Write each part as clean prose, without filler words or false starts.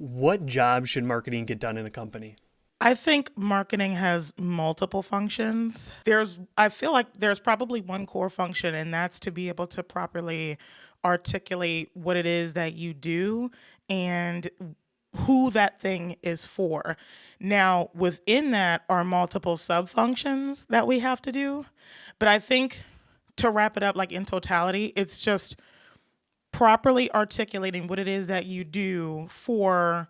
what job should marketing get done in a company? I think marketing has multiple functions. I feel like there's probably one core function, and that's to be able to properly articulate what it is that you do and who that thing is for. Now, within that are multiple sub functions that we have to do. But I think to wrap it up, like in totality, it's just properly articulating what it is that you do for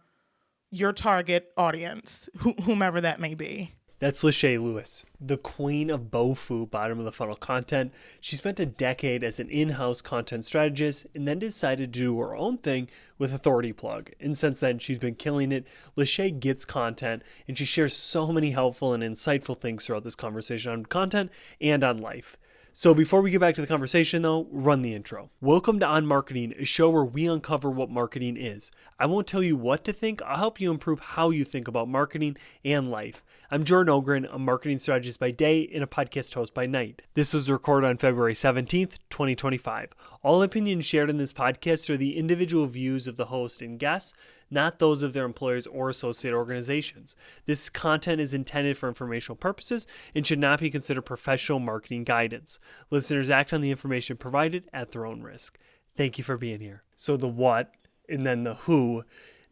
your target audience, whomever that may be. That's Lashay Lewis, the queen of BOFU, bottom of the funnel content. She spent a decade as an in-house content strategist and then decided to do her own thing with Authority Plug. And since then, she's been killing it. Lashay gets content and she shares so many helpful and insightful things throughout this conversation on content and on life. So before we get back to the conversation though, run the intro. Welcome to On Marketing, a show where we uncover what marketing is. I won't tell you what to think, I'll help you improve how you think about marketing and life. I'm Jordan Ogren, a marketing strategist by day and a podcast host by night. This was recorded on February 17th, 2025. All opinions shared in this podcast are the individual views of the host and guests, not those of their employers or associate organizations. This content is intended for informational purposes and should not be considered professional marketing guidance. Listeners act on the information provided at their own risk. Thank you for being here. So the what and then the who.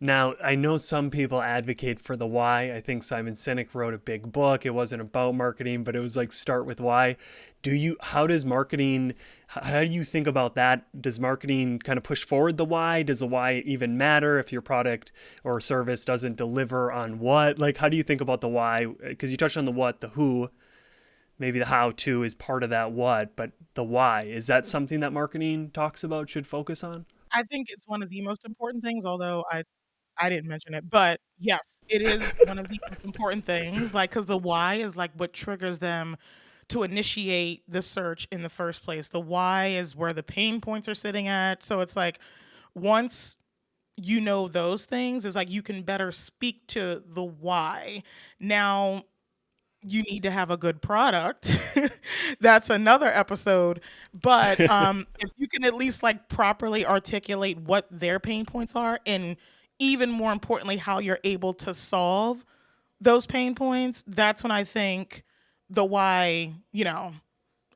Now, I know some people advocate for the why. I think Simon Sinek wrote a big book. It wasn't about marketing, but it was like start with why. How do you think about that? Does marketing kind of push forward the why? Does the why even matter if your product or service doesn't deliver on what? Like, how do you think about the why? Because you touched on the what, the who, maybe the how to is part of that what, but the why, is that something that marketing talks about, should focus on? I think it's one of the most important things, although I didn't mention it, but yes, it is one of the most important things, like, because the why is, like, what triggers them to initiate the search in the first place. The why is where the pain points are sitting at, so it's like, once you know those things, it's like you can better speak to the why. Now, you need to have a good product. That's another episode, but, if you can at least, like, properly articulate what their pain points are, and even more importantly, how you're able to solve those pain points, that's when I think the why,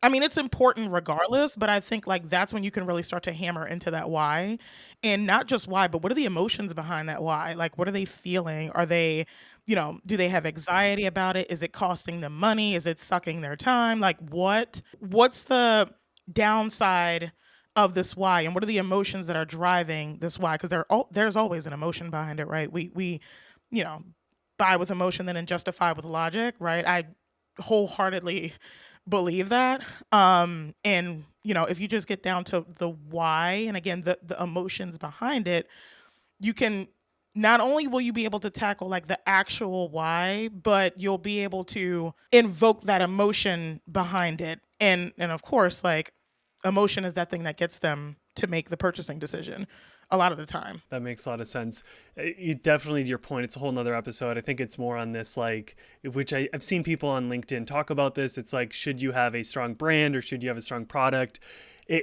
I mean, it's important regardless, but I think, like, that's when you can really start to hammer into that why, and not just why, but what are the emotions behind that why? Like, what are they feeling? Are they, do they have anxiety about it? Is it costing them money? Is it sucking their time? Like, what's the downside of this why, and what are the emotions that are driving this why? Because there's always an emotion behind it, right? We you know buy with emotion, then justify with logic, right? I wholeheartedly believe that. And if you just get down to the why, and again, the emotions behind it, you can not only will you be able to tackle, like, the actual why, but you'll be able to invoke that emotion behind it. And of course, like, emotion is that thing that gets them to make the purchasing decision a lot of the time. That makes a lot of sense. It definitely, to your point, it's a whole nother episode. I think it's more on this, like, which I've seen people on LinkedIn talk about this. It's like, should you have a strong brand or should you have a strong product?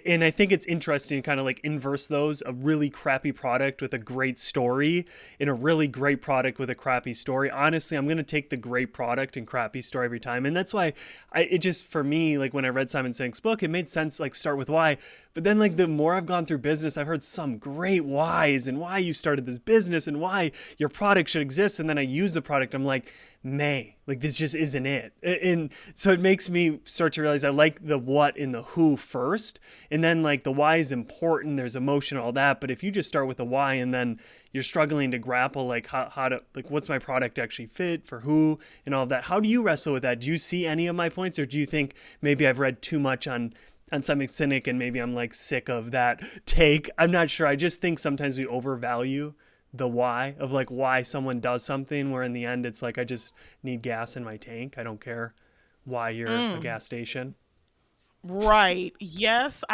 And I think it's interesting to kind of like inverse those: a really crappy product with a great story and a really great product with a crappy story. Honestly, I'm going to take the great product and crappy story every time. And that's why it just, for me, like when I read Simon Sinek's book, it made sense, like, start with why. But then, like, the more I've gone through business, I've heard some great whys and why you started this business and why your product should exist. And then I use the product. I'm like, like, this just isn't it. And so it makes me start to realize I like the what and the who first. And then, like, the why is important. There's emotion, all that. But if you just start with the why and then you're struggling to grapple, like, how to, like, what's my product actually fit for who and all of that, how do you wrestle with that? Do you see any of my points, or do you think maybe I've read too much on something cynic and maybe I'm, like, sick of that take? I'm not sure. I just think sometimes we overvalue the why of, like, why someone does something, where in the end it's like, I just need gas in my tank. I don't care why you're a gas station. Right. Yes,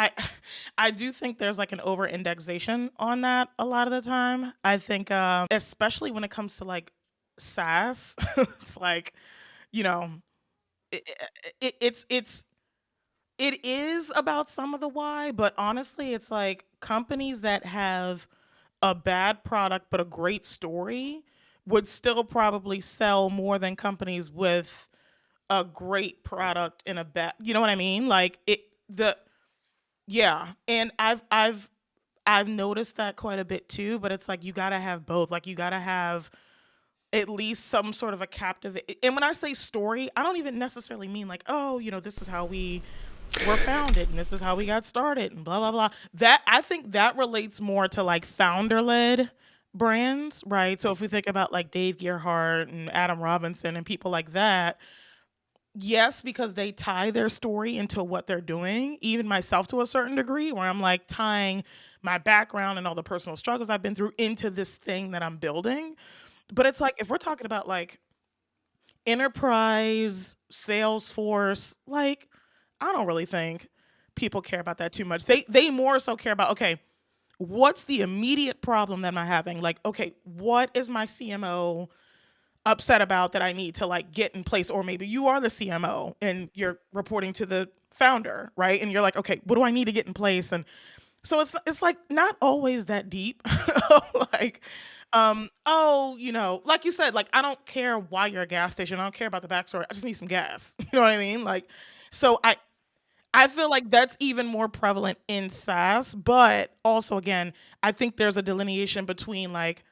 I do think there's, like, an over indexation on that a lot of the time. I think, especially when it comes to, like, SaaS, it's like, you know, it, it, it's it's it is about some of the why, but honestly, it's like companies that have a bad product but a great story would still probably sell more than companies with a great product and a bad, you know what I mean? Like it the yeah, and I've noticed that quite a bit too, but it's like you got to have both. Like you got to have at least some sort of a captive. And when I say story, I don't even necessarily mean like, oh, this is how we were founded and this is how we got started and blah blah blah. That I think that relates more to like founder led brands, right? So if we think about like Dave Gerhardt and Adam Robinson and people like that, yes, because they tie their story into what they're doing, even myself to a certain degree, where I'm like tying my background and all the personal struggles I've been through into this thing that I'm building. But it's like if we're talking about like enterprise, Salesforce, like I don't really think people care about that too much. They more so care about, okay, what's the immediate problem that I'm having? Like, okay, what is my CMO upset about that I need to like get in place? Or maybe you are the CMO and you're reporting to the founder, right? And you're like, okay, what do I need to get in place? And so it's like not always that deep. Like, oh, like you said, like I don't care why you're a gas station. I don't care about the backstory. I just need some gas. You know what I mean? Like, so I feel like that's even more prevalent in SaaS, but also again, I think there's a delineation between like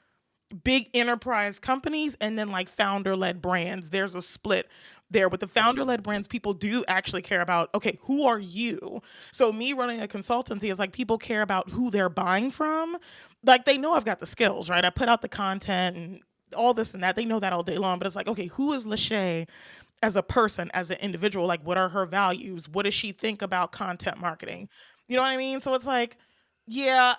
big enterprise companies and then like founder led brands. There's a split there. With the founder led brands, people do actually care about, okay, who are you? So me running a consultancy is like people care about who they're buying from. Like they know I've got the skills, right? I put out the content and all this and that. They know that all day long, but it's like, okay, who is Lashay as a person, as an individual? Like what are her values? What does she think about content marketing? You know what I mean? So it's like, yeah,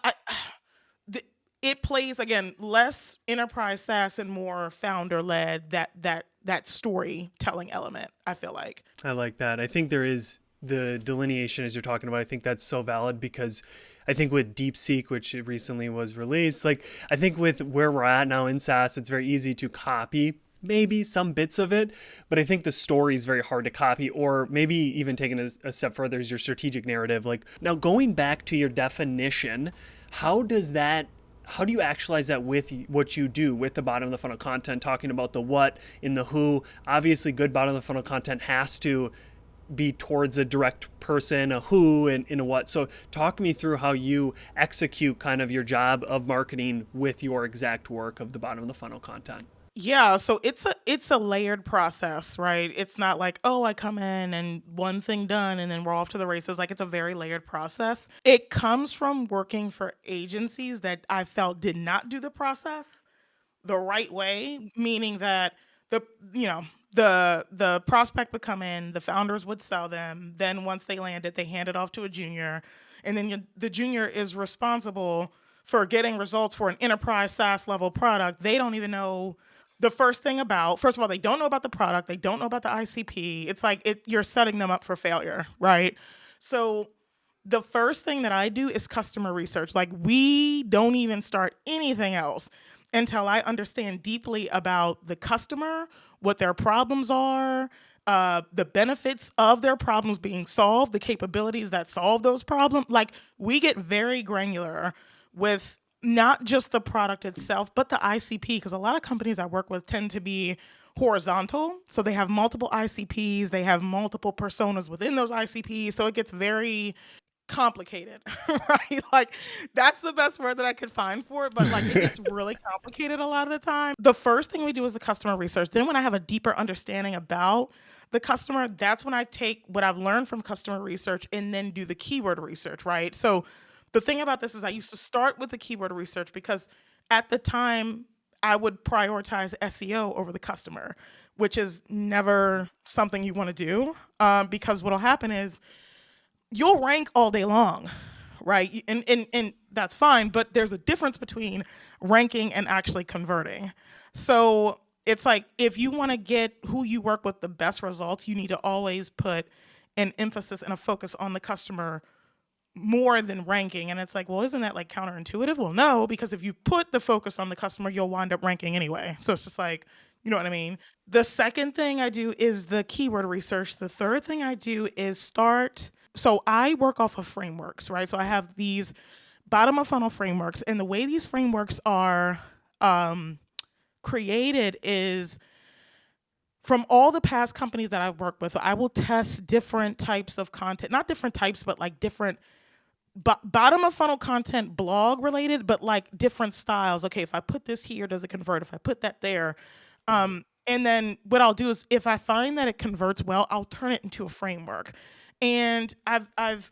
th- it plays again less enterprise SaaS and more founder led, that storytelling element, I feel like. I like that. I think there is the delineation as you're talking about. I think that's so valid because I think with DeepSeek, which recently was released, like I think with where we're at now in SaaS, it's very easy to copy maybe some bits of it, but I think the story is very hard to copy, or maybe even taking a step further is your strategic narrative. Like now going back to your definition, how does that how do you actualize that with what you do with the bottom of the funnel content, talking about the what in the who? Obviously, good bottom of the funnel content has to be towards a direct person, a who, and a what. So talk me through how you execute kind of your job of marketing with your exact work of the bottom of the funnel content. Yeah, so it's a layered process, right? It's not like, oh, I come in and one thing done and then we're off to the races. Like it's a very layered process. It comes from working for agencies that I felt did not do the process the right way, meaning that the you know the prospect would come in, the founders would sell them, then once they landed, they hand it off to a junior, and then the junior is responsible for getting results for an enterprise SaaS level product. They don't even know the first thing about. First of all, they don't know about the product, they don't know about the ICP. It's like you're setting them up for failure, right? So the first thing that I do is customer research. Like we don't even start anything else until I understand deeply about the customer, what their problems are, the benefits of their problems being solved, the capabilities that solve those problems. Like we get very granular with not just the product itself, but the ICP, because a lot of companies I work with tend to be horizontal. So they have multiple ICPs, they have multiple personas within those ICPs. So it gets very complicated, right? Like that's the best word that I could find for it, but like it gets really complicated a lot of the time. The first thing we do is the customer research. Then when I have a deeper understanding about the customer, that's when I take what I've learned from customer research and then do the keyword research, right? So the thing about this is I used to start with the keyword research because at the time I would prioritize SEO over the customer, which is never something you want to do, because what'll happen is you'll rank all day long, right? And that's fine, but there's a difference between ranking and actually converting. So it's like if you want to get who you work with the best results, you need to always put an emphasis and a focus on the customer more than ranking. And it's like, well, isn't that like counterintuitive? Well, no, because if you put the focus on the customer, you'll wind up ranking anyway. So it's just like, you know what I mean? The second thing I do is the keyword research. The third thing I do is start. So I work off of frameworks, right? So I have these bottom of funnel frameworks, and the way these frameworks are um, created is from all the past companies that I've worked with, I will test different types of content, not different types, but like different bottom of funnel content, blog related, but like different styles. Okay, if I put this here, does it convert? If I put that there, and then what I'll do is if I find that it converts well, I'll turn it into a framework. And I've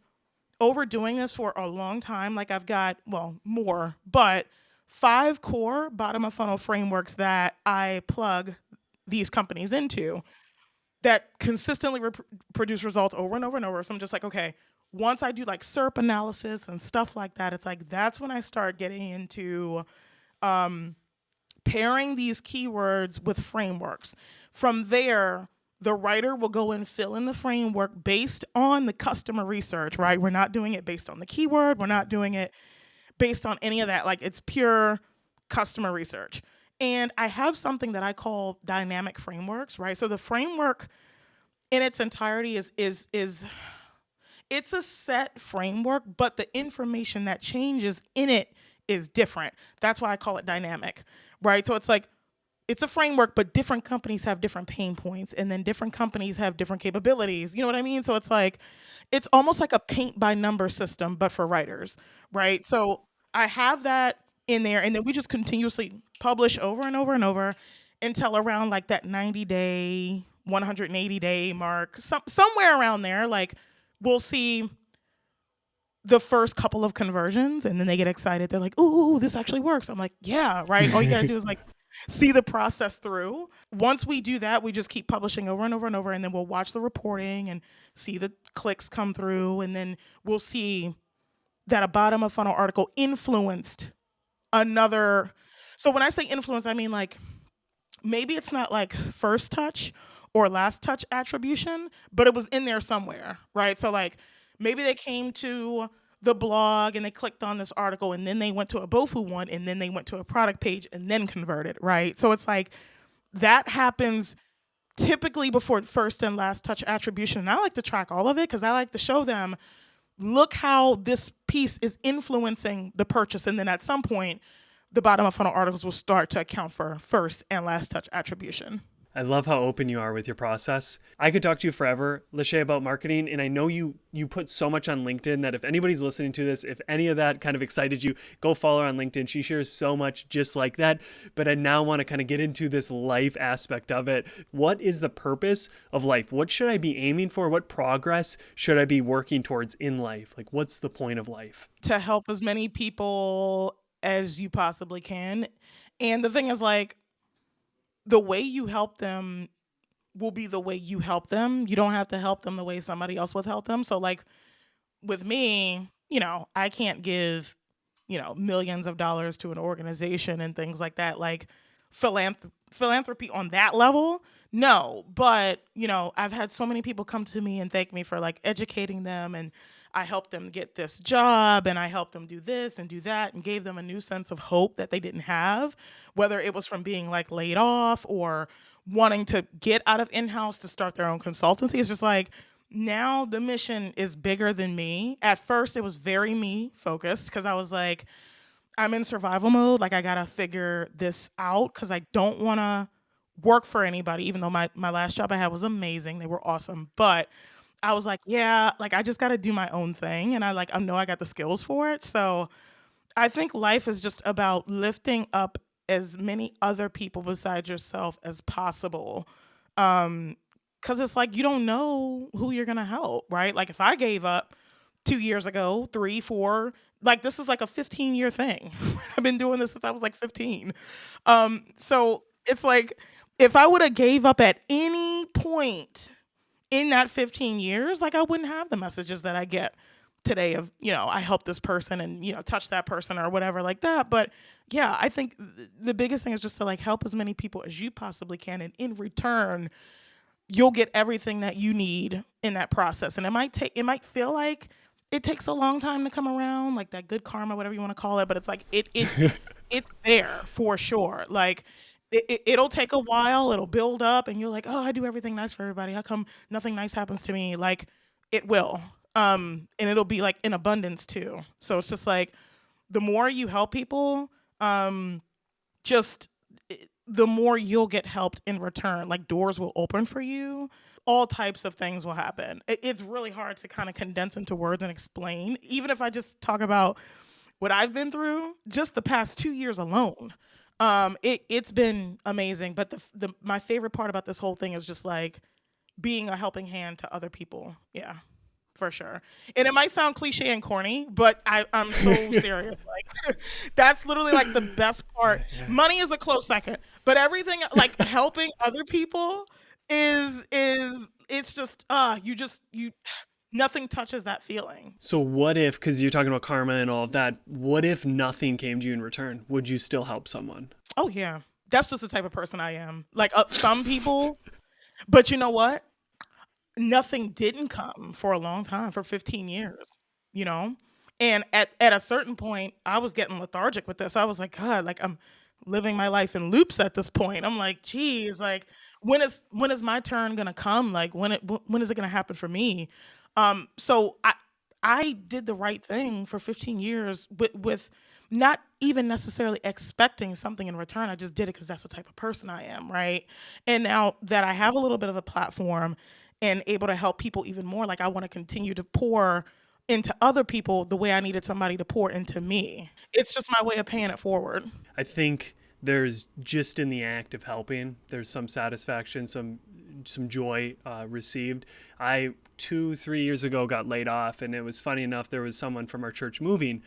overdoing this for a long time. Like I've got, well, more, but 5 core bottom of funnel frameworks that I plug these companies into that consistently produce results over and over and over. So I'm just like, okay, once I do like SERP analysis and stuff like that, it's like that's when I start getting into pairing these keywords with frameworks. From there, the writer will go and fill in the framework based on the customer research, right? We're not doing it based on the keyword. We're not doing it based on any of that. Like it's pure customer research. And I have something that I call dynamic frameworks, right? So the framework in its entirety is it's a set framework, but the information that changes in it is different. That's why I call it dynamic, right? So it's like it's a framework, but different companies have different pain points, and then different companies have different capabilities. You know what I mean? So it's like it's almost like a paint by number system, but for writers, right? So I have that in there, and then we just continuously publish over and over and over until around like that 90-day, 180-day mark, somewhere around there. Like we'll see the first couple of conversions, and then they get excited. They're like, "Ooh, this actually works." I'm like, "Yeah, right." All you gotta do is like see the process through. Once we do that, we just keep publishing over and over and over, and then we'll watch the reporting and see the clicks come through, and then we'll see that a bottom of funnel article influenced another. So when I say influence, I mean like maybe it's not like first touch or last touch attribution, but it was in there somewhere, right? So like maybe they came to the blog and they clicked on this article, and then they went to a BOFU one, and then they went to a product page and then converted, right? So it's like that happens typically before first and last touch attribution. And I like to track all of it because I like to show them, look how this piece is influencing the purchase. And then at some point, the bottom of funnel articles will start to account for first and last touch attribution. I love how open you are with your process. I could talk to you forever, Lashay, about marketing, and I know you put so much on LinkedIn that if anybody's listening to this, if any of that kind of excited you, go follow her on LinkedIn. She shares so much just like that. But I now want to kind of get into this life aspect of it. What is the purpose of life? What should I be aiming for? What progress should I be working towards in life? Like, what's the point of life? To help as many people as you possibly can. And the thing is, like, the way you help them will be the way you help them. You don't have to help them the way somebody else would help them. So like with me, I can't give, millions of dollars to an organization and things like that. Like philanthropy on that level, no. But, I've had so many people come to me and thank me for like educating them, and I helped them get this job, and I helped them do this and do that, and gave them a new sense of hope that they didn't have, whether it was from being like laid off or wanting to get out of in-house to start their own consultancy. It's just like now the mission is bigger than me. At first it was very me focused because I was like, I'm in survival mode. Like I gotta figure this out because I don't want to work for anybody, even though my last job I had was amazing. They were awesome. But I was like, yeah, like I just got to do my own thing. And I know I got the skills for it. So I think life is just about lifting up as many other people besides yourself as possible. Cause it's like, you don't know who you're going to help, right? Like if I gave up 2 years ago, 3, 4, like this is like a 15-year thing. I've been doing this since I was like 15. So it's like, if I would have gave up at any point in that 15 years, like I wouldn't have the messages that I get today of, I helped this person and, touch that person or whatever like that. But yeah, I think the biggest thing is just to like help as many people as you possibly can. And in return, you'll get everything that you need in that process. And it might feel like it takes a long time to come around, like that good karma, whatever you want to call it. But it's like, it's there for sure. Like, it'll take a while, it'll build up, and you're like, oh, I do everything nice for everybody. How come nothing nice happens to me? Like, it will. And it'll be like in abundance too. So it's just like, the more you help people, um, just the more you'll get helped in return. Like doors will open for you. All types of things will happen. It's really hard to kind of condense into words and explain. Even if I just talk about what I've been through, just the past 2 years alone, it's been amazing. But the my favorite part about this whole thing is just like being a helping hand to other people. Yeah, for sure. And it might sound cliche and corny, but I'm so serious. Like that's literally like the best part. Yeah. Money is a close second, but everything like helping other people is it's just you nothing touches that feeling. So what if, because you're talking about karma and all of that, what if nothing came to you in return? Would you still help someone? Oh yeah. That's just the type of person I am. Like some people, but you know what? Nothing didn't come for a long time, for 15 years, you know? And at a certain point, I was getting lethargic with this. I was like, God, like I'm living my life in loops at this point. I'm like, geez, like when is my turn gonna come? Like when is it gonna happen for me? So I did the right thing for 15 years with not even necessarily expecting something in return. I just did it because that's the type of person I am, right? And now that I have a little bit of a platform and able to help people even more, like I want to continue to pour into other people the way I needed somebody to pour into me. It's just my way of paying it forward. I think there's just in the act of helping, there's some satisfaction, some joy received. I 2-3 years ago got laid off, and it was funny enough. There was someone from our church moving,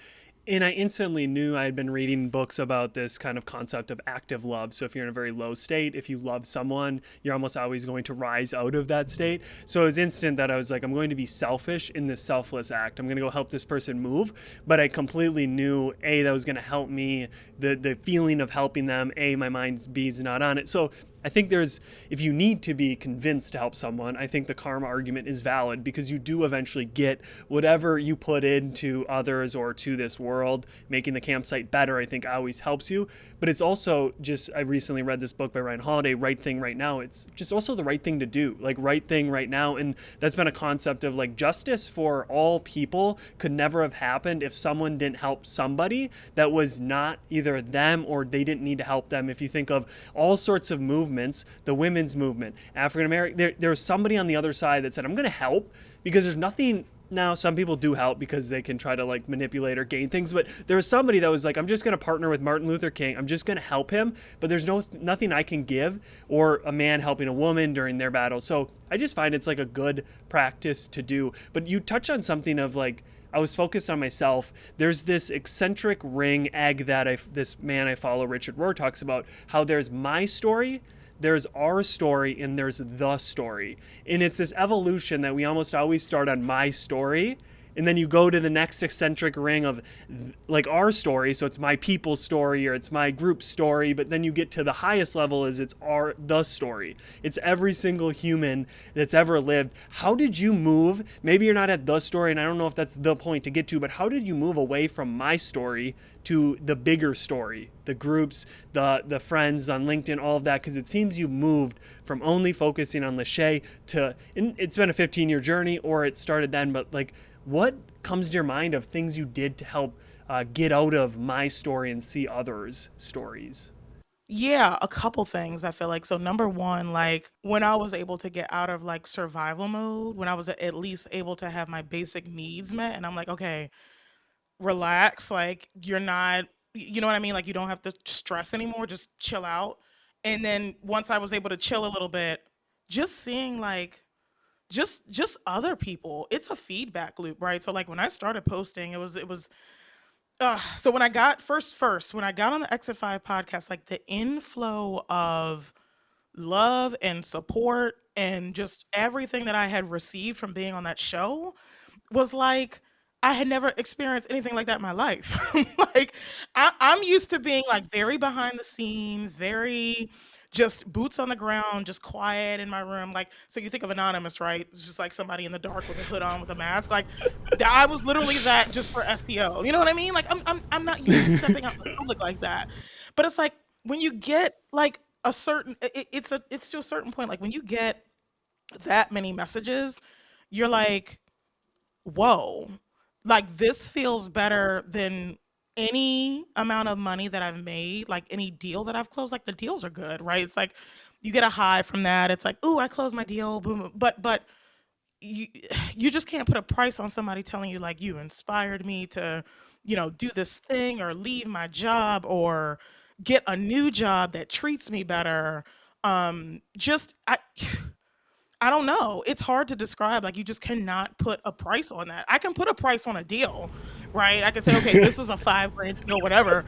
and I instantly knew. I had been reading books about this kind of concept of active love. So if you're in a very low state, if you love someone, you're almost always going to rise out of that state. So it was instant that I was like, I'm going to be selfish in this selfless act. I'm going to go help this person move. But I completely knew, A, that was going to help me, the feeling of helping them, A, my mind's B's not on it. So I think if you need to be convinced to help someone, I think the karma argument is valid, because you do eventually get whatever you put into others or to this world. Making the campsite better, I think, always helps you. But it's also just, I recently read this book by Ryan Holiday, Right Thing Right Now. It's just also the right thing to do, like right thing right now. And that's been a concept of like justice for all people could never have happened if someone didn't help somebody that was not either them or they didn't need to help them. If you think of all sorts of movements, the women's movement, African American, there was somebody on the other side that said, I'm going to help because there's nothing. Now, some people do help because they can try to like manipulate or gain things, but there was somebody that was like, I'm just going to partner with Martin Luther King. I'm just going to help him, but there's nothing I can give, or a man helping a woman during their battle. So I just find it's like a good practice to do. But you touch on something of like, I was focused on myself. There's this eccentric ring egg that this man I follow, Richard Rohr, talks about how there's my story, there's our story, and there's the story. And it's this evolution that we almost always start on my story, and then you go to the next eccentric ring of like our story. So it's my people's story or it's my group's story, but then you get to the highest level is it's the story. It's every single human that's ever lived. How did you move? Maybe you're not at the story, and I don't know if that's the point to get to, but how did you move away from my story to the bigger story, the groups, the friends on LinkedIn, all of that? Because it seems you've moved from only focusing on Lashay to, and it's been a 15-year journey, or it started then, but like, what comes to your mind of things you did to help get out of my story and see others' stories? Yeah, a couple things I feel like. So number one, like when I was able to get out of like survival mode, when I was at least able to have my basic needs met, and I'm like, okay, relax, like you're not, you know what I mean? Like you don't have to stress anymore, just chill out. And then once I was able to chill a little bit, just seeing like just other people, it's a feedback loop, right? So like when I started posting, it was so when I got first when I got on the Exit 5 podcast, like the inflow of love and support and just everything that I had received from being on that show was like I had never experienced anything like that in my life. Like I'm used to being like very behind the scenes, very just boots on the ground, just quiet in my room. Like, so you think of Anonymous, right? It's just like somebody in the dark with a hood on with a mask. Like, I was literally that just for SEO. You know what I mean? Like, I'm not used to stepping out in the public like that. But it's like when you get like a certain, it's to a certain point. Like when you get that many messages, you're like, whoa, like this feels better than any amount of money that I've made, like any deal that I've closed, like the deals are good, right? It's like you get a high from that. It's like, ooh, I closed my deal, boom, boom. But you you just can't put a price on somebody telling you like you inspired me to, do this thing or leave my job or get a new job that treats me better. Just I don't know. It's hard to describe. Like you just cannot put a price on that. I can put a price on a deal, right? I can say, okay, this is a 5 grand deal, whatever.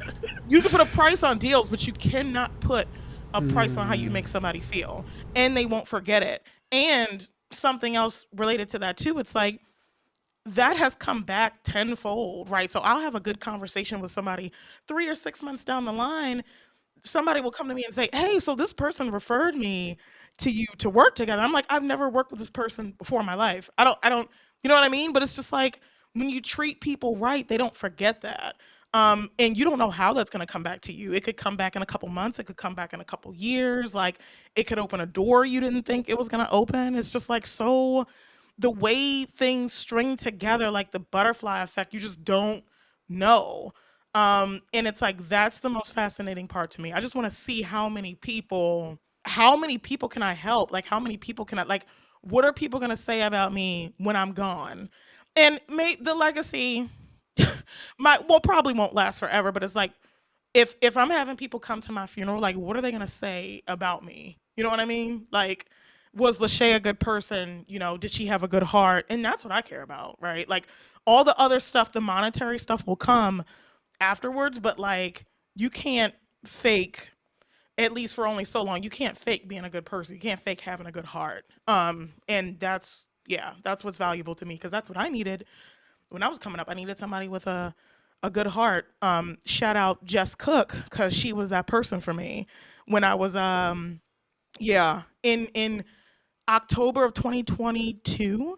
You can put a price on deals, but you cannot put a price on how you make somebody feel, and they won't forget it. And something else related to that too. It's like that has come back tenfold, right? So I'll have a good conversation with somebody 3 or 6 months down the line, somebody will come to me and say, "Hey, so this person referred me to you to work together." I'm like, "I've never worked with this person before in my life. I don't, you know what I mean?" But it's just like when you treat people right, they don't forget that. And you don't know how that's going to come back to you. It could come back in a couple months. It could come back in a couple years. Like it could open a door you didn't think it was going to open. It's just like so the way things string together, like the butterfly effect, you just don't know. And it's like that's the most fascinating part to me. I just want to see how many people can I help? Like how many people can I like what are people gonna say about me when I'm gone? And may the legacy might well probably won't last forever, but it's like if I'm having people come to my funeral, like what are they gonna say about me? You know what I mean? Like, was Lashay a good person? Did she have a good heart? And that's what I care about, right? Like all the other stuff, the monetary stuff will come afterwards, but like you can't fake, at least for only so long, you can't fake being a good person. You can't fake having a good heart. And that's yeah, that's what's valuable to me because that's what I needed when I was coming up. I needed somebody with a good heart. Shout out Jess Cook because she was that person for me when I was yeah in October of 2022.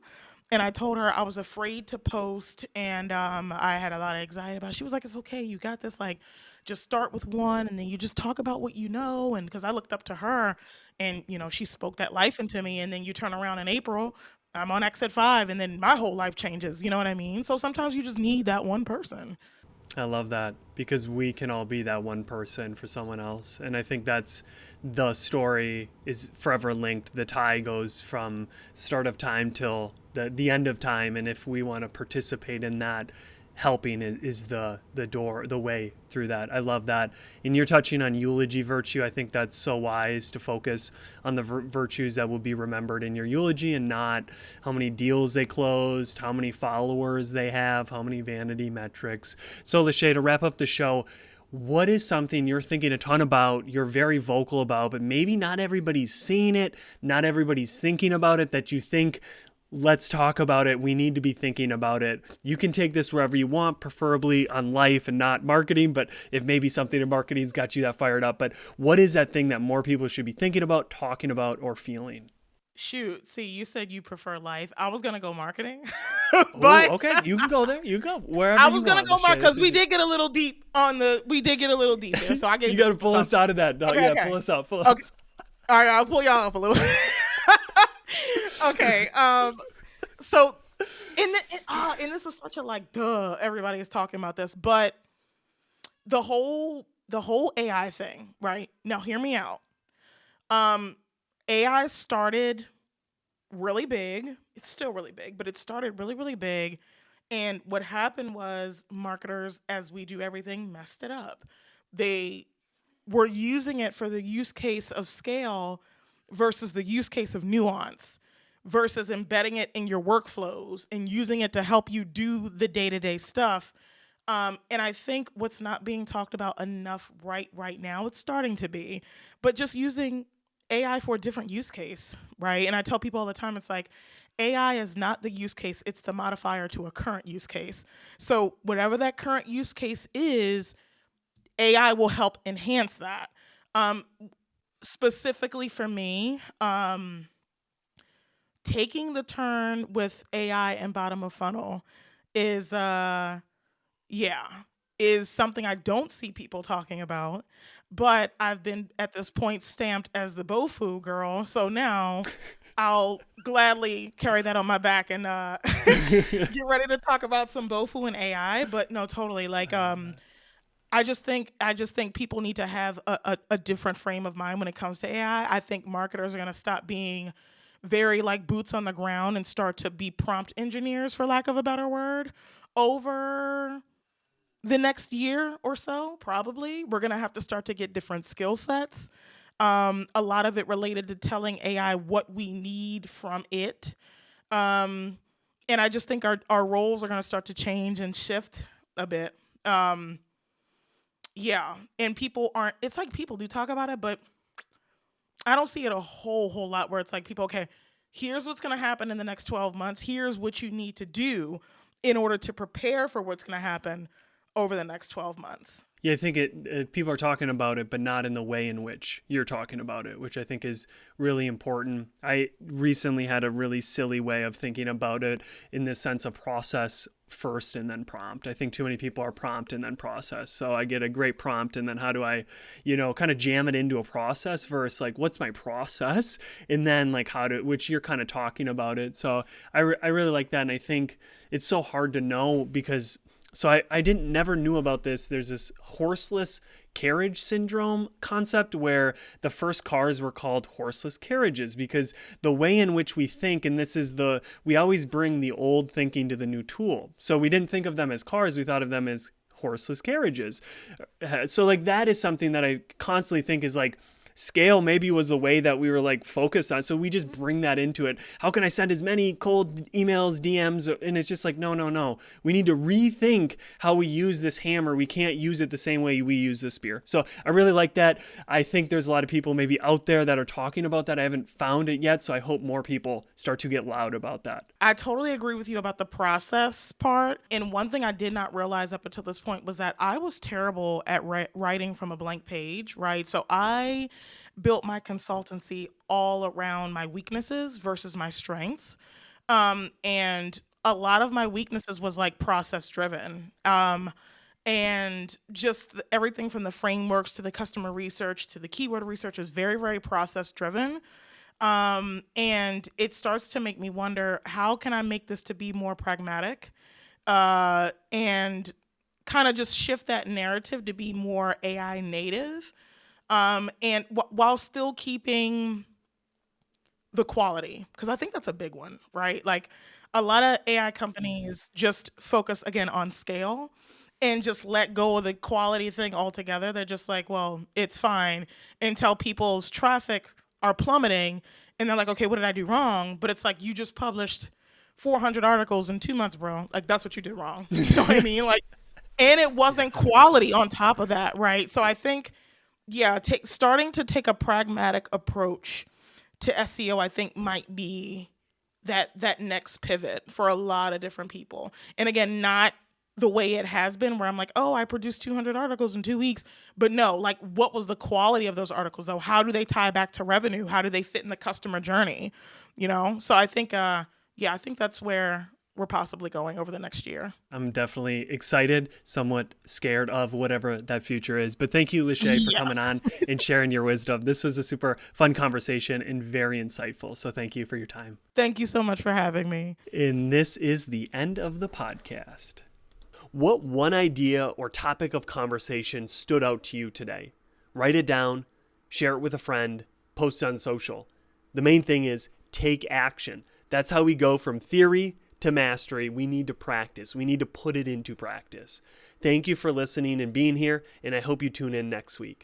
And I told her I was afraid to post and I had a lot of anxiety about it. She was like, "It's okay. You got this. Like, just start with one and then you just talk about what you know." And because I looked up to her and, she spoke that life into me. And then you turn around in April, I'm on exit 5 and then my whole life changes. You know what I mean? So sometimes you just need that one person. I love that because we can all be that one person for someone else. And I think that's the story is forever linked. The tie goes from start of time till the end of time. And if we want to participate in that, helping is the door, the way through that. I love that. And you're touching on eulogy virtue. I think that's so wise to focus on the virtues that will be remembered in your eulogy and not how many deals they closed, how many followers they have, how many vanity metrics. So Lashay, to wrap up the show, what is something you're thinking a ton about, you're very vocal about, but maybe not everybody's seeing it, not everybody's thinking about it, that you think, let's talk about it, we need to be thinking about it? You can take this wherever you want, preferably on life and not marketing, but if maybe something in marketing's got you that fired up, but what is that thing that more people should be thinking about, talking about, or feeling? Shoot, see, you said you prefer life. I was gonna go marketing, Oh, but okay, you can go there, you go wherever I you was gonna want, go mark Lashay. because we did get a little deep we did get a little deep there. So I gave You you got to pull us something. out of that. No, Okay, yeah, okay, pull us out, pull okay. us. All right, I'll pull y'all up a little. Okay. So and this is such a like duh. Everybody is talking about this, but the whole AI thing, right? Now, hear me out. Um, AI started really big. It's still really big, but it started really, really big. And what happened was marketers, as we do everything, messed it up. They were using it for the use case of scale versus the use case of nuance versus embedding it in your workflows and using it to help you do the day-to-day stuff. And I think what's not being talked about enough right now, it's starting to be, but just using AI for a different use case, right? And I tell people all the time, it's like AI is not the use case, it's the modifier to a current use case. So whatever that current use case is, AI will help enhance that. Um, Specifically for me, taking the turn with AI and bottom of funnel is yeah, is something I don't see people talking about. But I've been at this point stamped as the BOFU girl, so now I'll gladly carry that on my back and get ready to talk about some BOFU and AI. But no, totally. Like, I love that. I just think people need to have a different frame of mind when it comes to AI. I think marketers are going to stop being very like boots on the ground and start to be prompt engineers, for lack of a better word, over the next year or so. Probably we're going to have to start to get different skill sets. A lot of it related to telling AI what we need from it. Um, and I just think our roles are going to start to change and shift a bit. Um, yeah, and people aren't. It's like people do talk about it, but I don't see it a whole lot where it's like people, okay, here's what's going to happen in the next 12 months. Here's what you need to do in order to prepare for what's going to happen over the next 12 months. Yeah, I think people are talking about it, but not in the way in which you're talking about it, which I think is really important. I recently had a really silly way of thinking about it in the sense of process first and then prompt. I think too many people are prompt and then process. So I get a great prompt and then how do I, kind of jam it into a process versus like, what's my process? And then like which you're kind of talking about it. So I really like that. And I think it's so hard to know because I never knew about this. There's this horseless carriage syndrome concept where the first cars were called horseless carriages because the way in which we think, and we always bring the old thinking to the new tool. So we didn't think of them as cars. We thought of them as horseless carriages. So like that is something that I constantly think is like, scale maybe was a way that we were like focused on. So we just bring that into it. How can I send as many cold emails, DMs? And it's just like, no. We need to rethink how we use this hammer. We can't use it the same way we use the spear. So I really like that. I think there's a lot of people maybe out there that are talking about that. I haven't found it yet. So I hope more people start to get loud about that. I totally agree with you about the process part. And one thing I did not realize up until this point was that I was terrible at writing from a blank page, right? So I built my consultancy all around my weaknesses versus my strengths. And a lot of my weaknesses was like process driven. And just everything from the frameworks to the customer research to the keyword research is very, very process driven. And it starts to make me wonder, how can I make this to be more pragmatic? And kind of just shift that narrative to be more AI native, and while still keeping the quality, because I think that's a big one, right? Like a lot of AI companies just focus again on scale and just let go of the quality thing altogether. They're just like, well, it's fine until people's traffic are plummeting, and they're like, okay, what did I do wrong? But it's like you just published 400 articles in 2 months, bro. Like that's what you did wrong. You know what I mean? Like, and it wasn't quality on top of that, right? So I think yeah, starting to take a pragmatic approach to SEO, I think might be that next pivot for a lot of different people. And again, not the way it has been where I'm like, oh, I produced 200 articles in 2 weeks. But no, like what was the quality of those articles though? How do they tie back to revenue? How do they fit in the customer journey? So I think, I think that's where we're possibly going over the next year. I'm definitely excited, somewhat scared of whatever that future is. But thank you, Lashay, for coming on and sharing your wisdom. This was a super fun conversation and very insightful. So thank you for your time. Thank you so much for having me. And this is the end of the podcast. What one idea or topic of conversation stood out to you today? Write it down, share it with a friend, post it on social. The main thing is take action. That's how we go from theory to mastery. We need to practice. We need to put it into practice. Thank you for listening and being here, and I hope you tune in next week.